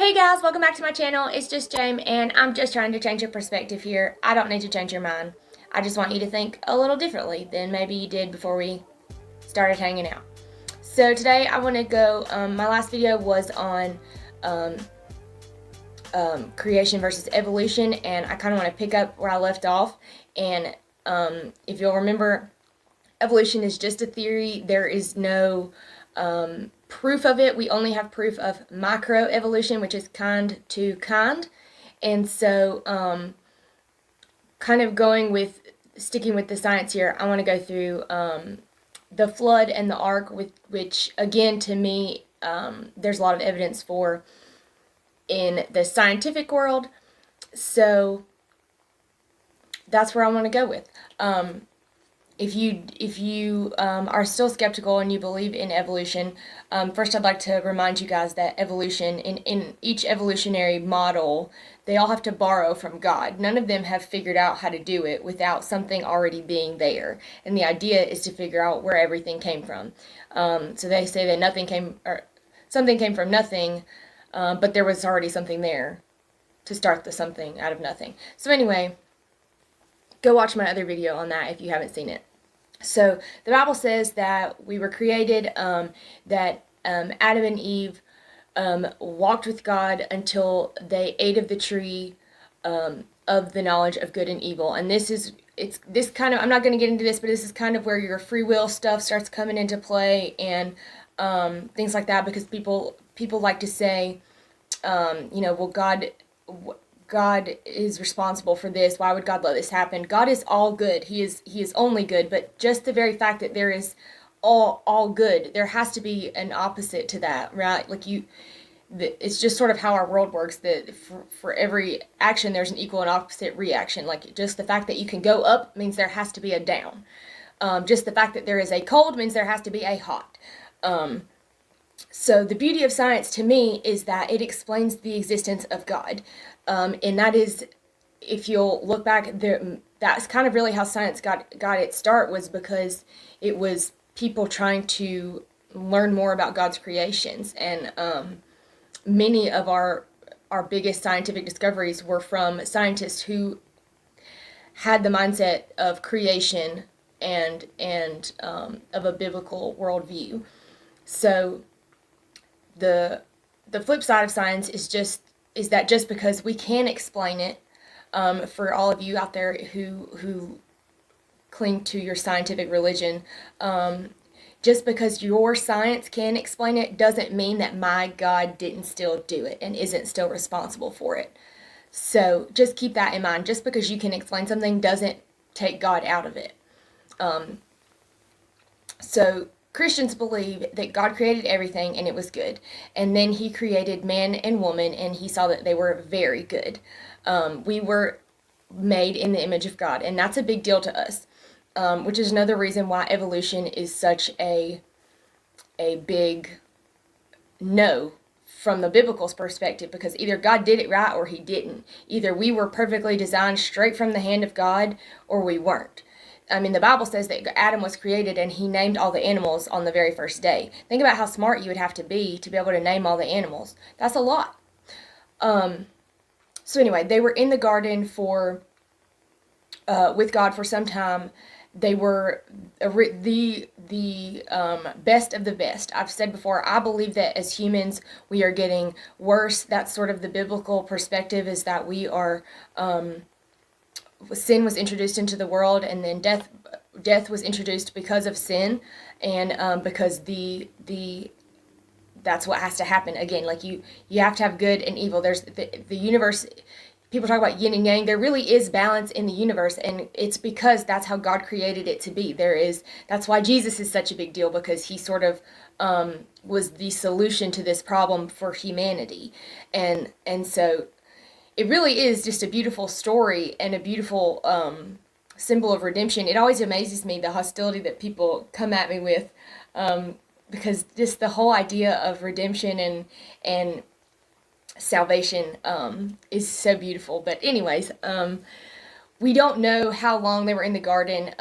Hey guys, welcome back to my channel. It's just Jame, and I'm just trying to change your perspective here. I don't need to change your mind. I just want you to think a little differently than maybe you did before we started hanging out. So today I want to go, my last video was on um, creation versus evolution, and I kind of want to pick up where I left off. And if you'll remember, evolution is just a theory. There is no proof of it. We only have proof of microevolution, which is kind to kind. And so, kind of sticking with the science here, I want to go through the flood and the ark, which again, to me, there's a lot of evidence for in the scientific world. So that's where I want to go with. If you are still skeptical and you believe in evolution, first I'd like to remind you guys that evolution, in each evolutionary model, they all have to borrow from God. None of them have figured out how to do it without something already being there. And the idea is to figure out where everything came from. So they say that something came from nothing, but there was already something there to start the something out of nothing. So anyway, go watch my other video on that if you haven't seen it. So the Bible says that we were created, that Adam and Eve walked with God until they ate of the tree of the knowledge of good and evil. And this kind of, I'm not going to get into this, but this is kind of where your free will stuff starts coming into play, and things like that, because people like to say, well, God is responsible for this. Why would God let this happen? God is all good. He is only good. But just the very fact that there is all good, there has to be an opposite to that, right? It's just sort of how our world works. That for every action, there's an equal and opposite reaction. Like, just the fact that you can go up means there has to be a down. Just the fact that there is a cold means there has to be a hot. So the beauty of science to me is that it explains the existence of God. And that is, if you'll look back, that's kind of really how science got its start, was because it was people trying to learn more about God's creations. And many of our biggest scientific discoveries were from scientists who had the mindset of creation and of a biblical worldview. So the flip side of science is that just because we can explain it, for all of you out there who cling to your scientific religion, just because your science can explain it doesn't mean that my God didn't still do it and isn't still responsible for it. So just keep that in mind. Just because you can explain something doesn't take God out of it. So Christians believe that God created everything and it was good. And then he created man and woman, and he saw that they were very good. We were made in the image of God, and that's a big deal to us, which is another reason why evolution is such a big no from the biblical perspective, because either God did it right or he didn't. Either we were perfectly designed straight from the hand of God, or we weren't. I mean, the Bible says that Adam was created and he named all the animals on the very first day. Think about how smart you would have to be able to name all the animals. That's a lot. So anyway, they were in the garden with God for some time. They were the best of the best. I've said before, I believe that as humans, we are getting worse. That's sort of the biblical perspective, is that we are, sin was introduced into the world, and then death was introduced because of sin, and because that's what has to happen. Again, like you have to have good and evil. There's the universe. People talk about yin and yang. There really is balance in the universe, and it's because that's how God created it to be. That's why Jesus is such a big deal, because he sort of was the solution to this problem for humanity, and so it really is just a beautiful story and a beautiful symbol of redemption. It always amazes me, the hostility that people come at me with, because just the whole idea of redemption and salvation is so beautiful. But anyways, we don't know how long they were in the garden,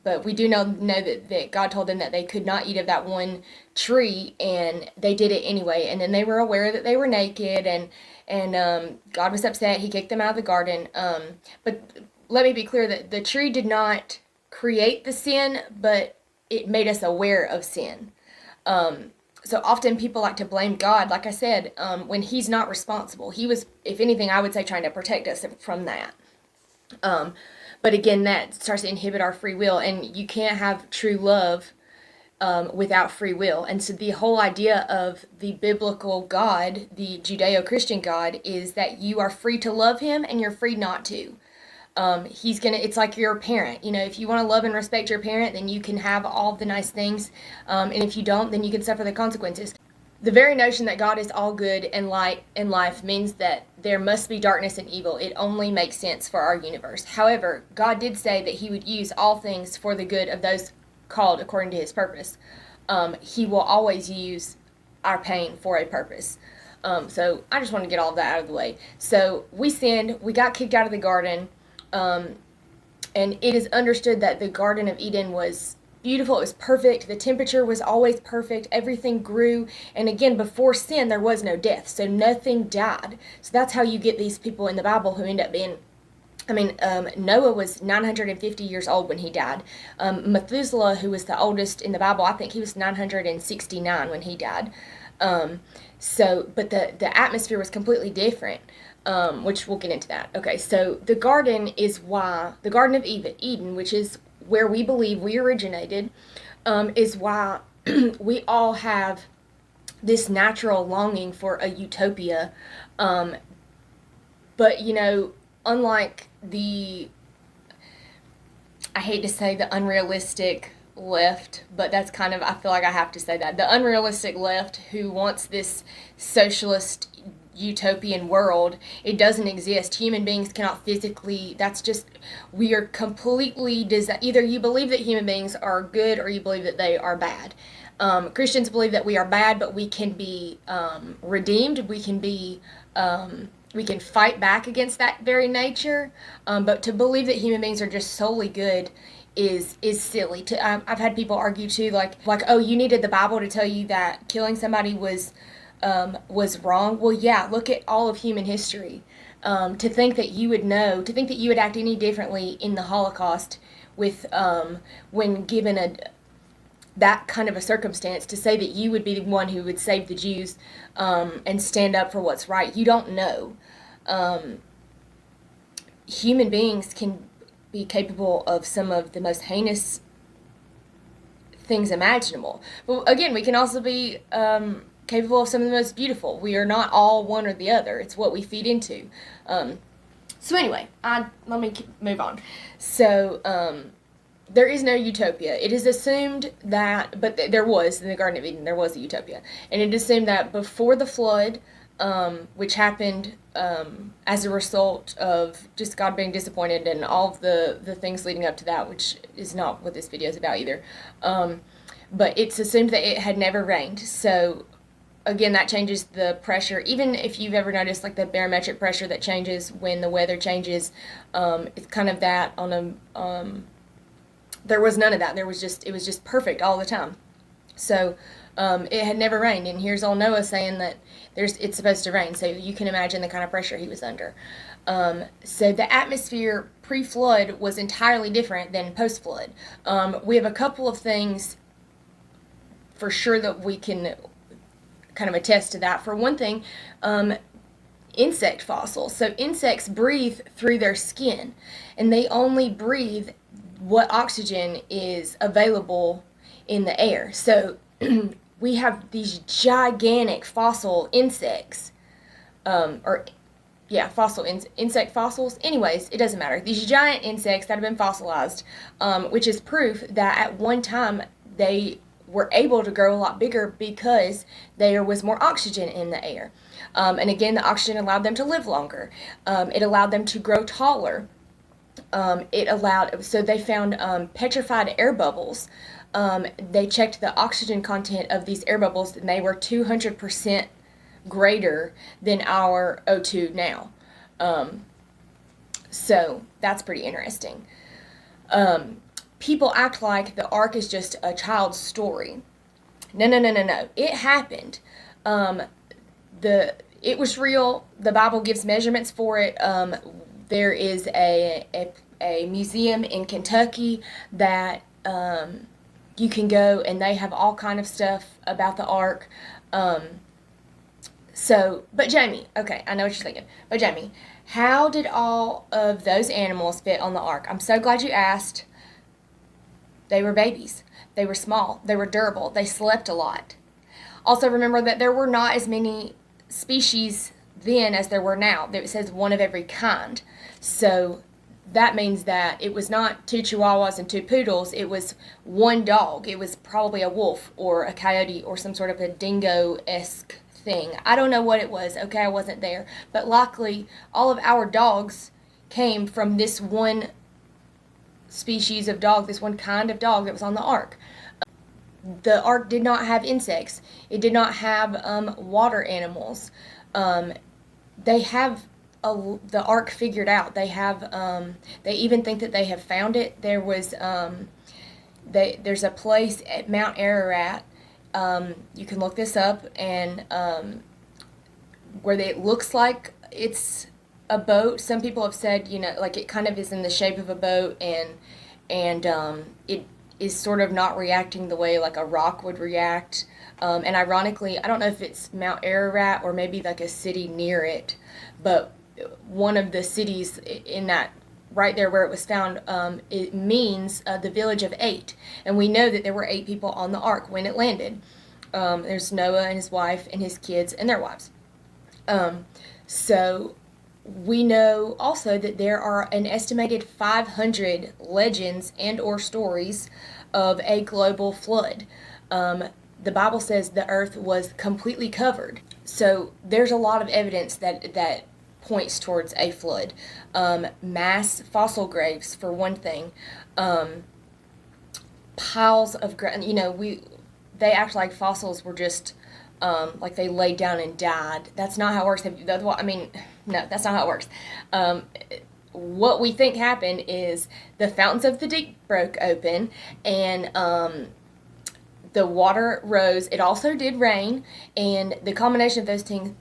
but we do know that God told them that they could not eat of that one tree, and they did it anyway. And then they were aware that they were naked, and God was upset. He kicked them out of the garden. But let me be clear that the tree did not create the sin, but it made us aware of sin. So often people like to blame God, like I said, when He's not responsible. He was, if anything, I would say, trying to protect us from that. But again, that starts to inhibit our free will, and you can't have true love without free will. And so the whole idea of the biblical God, the Judeo-Christian God, is that you are free to love Him and you're free not to. It's like your parent. If you want to love and respect your parent, then you can have all the nice things. And if you don't, then you can suffer the consequences. The very notion that God is all good and light and life means that there must be darkness and evil. It only makes sense for our universe. However, God did say that He would use all things for the good of those called according to His purpose. He will always use our pain for a purpose. So I just want to get all of that out of the way. So we sinned. We got kicked out of the garden. And it is understood that the Garden of Eden was beautiful. It was perfect. The temperature was always perfect. Everything grew. And again, before sin, there was no death. So nothing died. So that's how you get these people in the Bible who end up being... Noah was 950 years old when he died. Methuselah, who was the oldest in the Bible, I think he was 969 when he died. But the atmosphere was completely different. Which we'll get into that. Okay, so the Garden of Eden, which is where we believe we originated, is why we all have this natural longing for a utopia. But, unlike I hate to say the unrealistic left, but that's I feel like I have to say that. The unrealistic left who wants this socialist utopian world, it doesn't exist. Human beings cannot physically, we are completely, either you believe that human beings are good or you believe that they are bad. Christians believe that we are bad, but we can be redeemed. We can fight back against that very nature. But to believe that human beings are just solely good is silly. I've had people argue too, like, oh, you needed the Bible to tell you that killing somebody was wrong. Well, yeah, look at all of human history. To think that you would know, to think that you would act any differently in the Holocaust with when given that kind of a circumstance, to say that you would be the one who would save the Jews and stand up for what's right. You don't know. Human beings can be capable of some of the most heinous things imaginable. But again, we can also be capable of some of the most beautiful. We are not all one or the other. It's what we feed into. So anyway, let me move on. So there is no utopia. It is assumed that, but there was, in the Garden of Eden, there was a utopia. And it is assumed that before the flood, which happened as a result of just God being disappointed and all of the things leading up to that, which is not what this video is about either. But it's assumed that it had never rained. So again, that changes the pressure. Even if you've ever noticed like the barometric pressure that changes when the weather changes, it's kind of that on a, there was none of that. It was just perfect all the time. So it had never rained, and here's old Noah saying that it's supposed to rain. So you can imagine the kind of pressure he was under. So the atmosphere pre-flood was entirely different than post-flood. We have a couple of things for sure that we can kind of attest to that. For one thing, insect fossils. So insects breathe through their skin, and they only breathe what oxygen is available in the air. So we have these gigantic fossil insects, insect fossils. Anyways, it doesn't matter. These giant insects that have been fossilized, which is proof that at one time they were able to grow a lot bigger because there was more oxygen in the air. And again, the oxygen allowed them to live longer. It allowed them to grow taller. So they found petrified air bubbles. They checked the oxygen content of these air bubbles, and they were 200% greater than our O2 now. So that's pretty interesting. people act like the ark is just a child's story. No, no, no, no, no. It happened. Um, it was real. The Bible gives measurements for it. There is a museum in Kentucky that you can go, and they have all kind of stuff about the ark. Um, but Jamie, okay, I know what you're thinking. But Jamie, how did all of those animals fit on the ark? I'm so glad you asked. They were babies. They were small. They were durable. They slept a lot. Also, remember that there were not as many species then as there were now. It says one of every kind. So that means that it was not two chihuahuas and two poodles. It was one dog. It was probably a wolf or a coyote or some sort of a dingo-esque thing. I don't know what it was. Okay, I wasn't there. But luckily, all of our dogs came from this one species of dog, this one kind of dog that was on the ark. The ark did not have insects. It did not have water animals. They have the ark figured out. They have. They even think that they have found it. There's a place at Mount Ararat. You can look this up, and where it looks like it's a boat. Some people have said, like it kind of is in the shape of a boat, and it is sort of not reacting the way like a rock would react. And ironically, I don't know if it's Mount Ararat or maybe like a city near it, but one of the cities in that right there where it was found, it means the village of 8. And we know that there were 8 people on the ark when it landed. There's Noah and his wife and his kids and their wives. So we know also that there are an estimated 500 legends and or stories of a global flood. The Bible says the earth was completely covered. So there's a lot of evidence that points towards a flood. Mass fossil graves, for one thing. Piles of they act like fossils were just like they laid down and died. That's not how it works. No, that's not how it works. What we think happened is the fountains of the deep broke open, and the water rose. It also did rain, and the combination of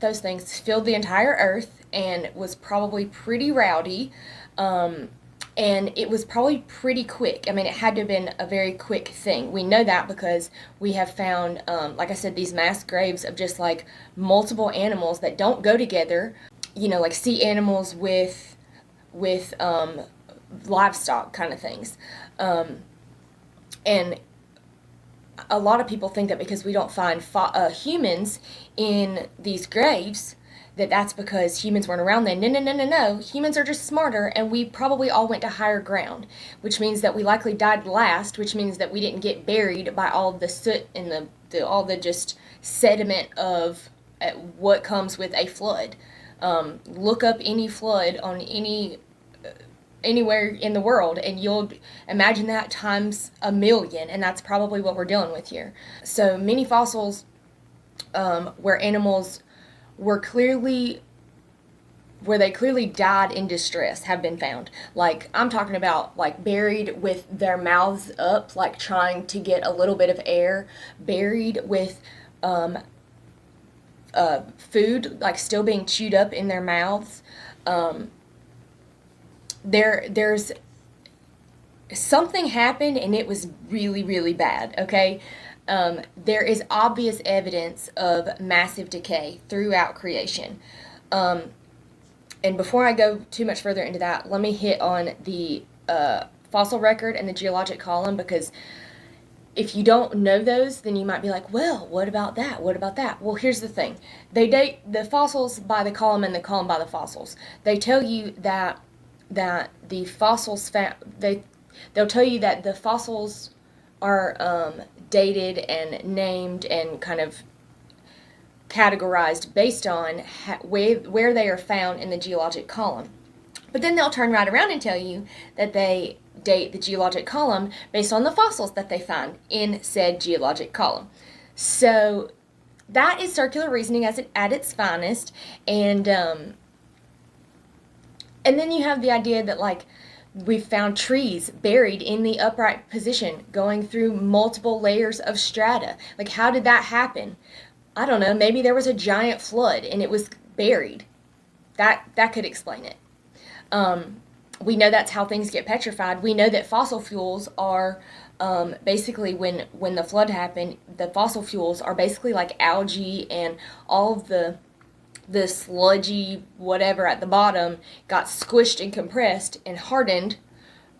those things filled the entire earth and was probably pretty rowdy. And it was probably pretty quick. I mean, it had to have been a very quick thing. We know that because we have found, like I said, these mass graves of just like multiple animals that don't go together. Like sea animals with livestock kind of things. And a lot of people think that because we don't find humans in these graves, that's because humans weren't around then. No, no, no, no, no. Humans are just smarter, and we probably all went to higher ground, which means that we likely died last, which means that we didn't get buried by all of the soot and all the just sediment of what comes with a flood. Look up any flood on anywhere in the world, and you'll imagine that times a million, and that's probably what we're dealing with here. So many fossils where animals where they clearly died in distress have been found. Like, I'm talking about like buried with their mouths up, like trying to get a little bit of air, buried with food like still being chewed up in their mouths. There's something happened, and it was really, really bad, okay? There is obvious evidence of massive decay throughout creation. And before I go too much further into that, let me hit on the fossil record and the geologic column, because if you don't know those, then you might be like, well, what about that? What about that? Well, here's the thing. They date the fossils by the column and the column by the fossils. They tell you that the fossils they'll tell you that the fossils are dated and named and kind of categorized based on where they are found in the geologic column. But then they'll turn right around and tell you that they date the geologic column based on the fossils that they find in said geologic column. So that is circular reasoning at its finest, and then you have the idea that like We've found trees buried in the upright position, going through multiple layers of strata. Like, how did that happen? I don't know. Maybe there was a giant flood and it was buried. That could explain it. We know that's how things get petrified. We know that fossil fuels are basically when the flood happened, the fossil fuels are basically like algae, and all of the sludgy whatever at the bottom got squished and compressed and hardened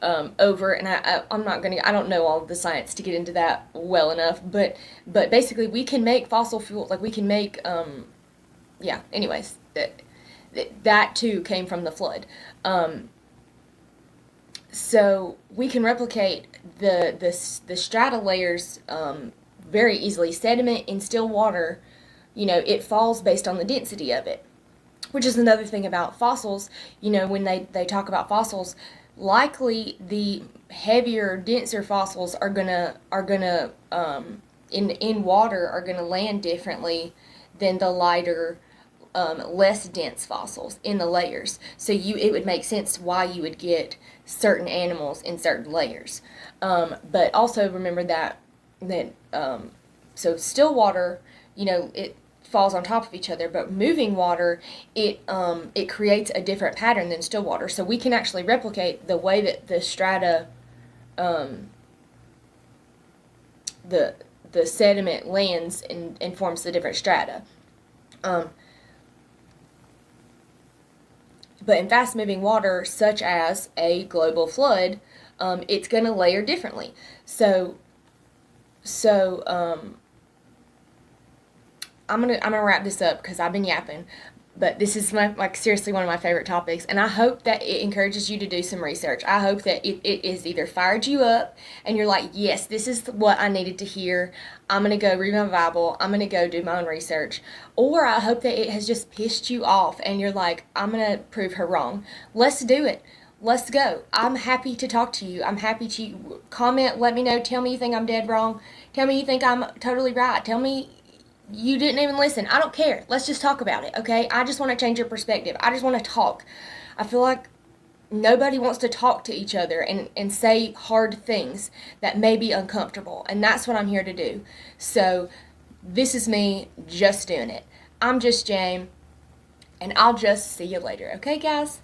over. And I'm not gonna, I don't know all of the science to get into that well enough, but basically we can make fossil fuel, like we can make yeah. Anyways, that too came from the flood. So we can replicate the strata layers very easily. Sediment in still water, it falls based on the density of it, which is another thing about fossils. When they talk about fossils, likely the heavier, denser fossils are gonna in water are gonna land differently than the lighter, less dense fossils in the layers. So it would make sense why you would get certain animals in certain layers. But also remember that so still water, it falls on top of each other, but moving water, it creates a different pattern than still water. So we can actually replicate the way that the strata, the sediment lands and forms the different strata. But in fast-moving water, such as a global flood, it's going to layer differently. So I'm gonna wrap this up because I've been yapping. But this is seriously one of my favorite topics, and I hope that it encourages you to do some research. I hope that it is either fired you up and you're like, yes, this is what I needed to hear. I'm gonna go read my Bible. I'm gonna go do my own research. Or I hope that it has just pissed you off and you're like, I'm gonna prove her wrong. Let's do it. Let's go. I'm happy to talk to you. I'm happy to comment. Let me know. Tell me you think I'm dead wrong. Tell me you think I'm totally right. Tell me you didn't even listen. I don't care. Let's just talk about it, okay? I just want to change your perspective. I just want to talk. I feel like nobody wants to talk to each other and say hard things that may be uncomfortable. And that's what I'm here to do. So this is me just doing it. I'm just Jame, and I'll just see you later. Okay, guys?